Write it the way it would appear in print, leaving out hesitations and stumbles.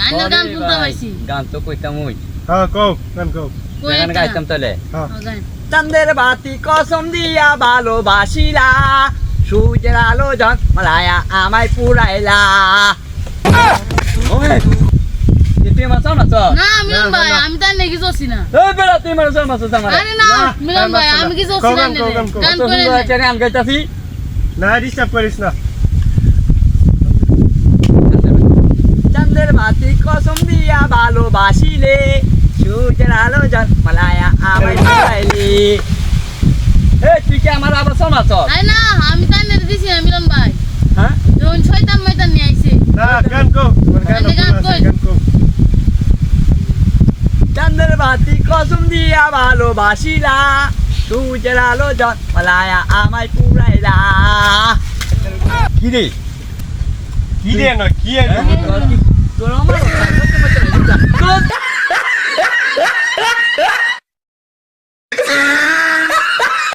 আইনের গান শুনতে পাইছি গান তো কইতাম ওই হ্যাঁ কও গান কও গান গাইতাম তাহলে হ্যাঁ চাঁদের বাতি কসম দিয়া ভালোবাসিলা সূর্যের আলো জন্মালায়া আমায় পুরাইলা ওই তুই মাছ মাছ না মিলন ভাই আমি তার নাকি জোসি না এই বেড়া তুই মাছ মাছ আমার আরে না মিলন ভাই আমি কি জোসি না গান করে গান গাইতাছি না ডিস্টার্ব করিস না চাঁদের বাতি কসম দিয়া ভালোবাসিলে সূর্যের আলো জন্মালায়া আমায় পুরাইলি এই তুই কি আমার আবার মাছ আরে না আমি তার নাকি দিছি না মিলন ভাই হ্যাঁ যখন শয়তান ময়তান নিয়ে আইছে না গান কও তোমার গান কও চাঁদের বাতি কসম দিয়া ভালোবাসিলা সূর্যের আলো জন্মালায়া আমায় পুরাইলা কি রে কি রে না কি তোর আমার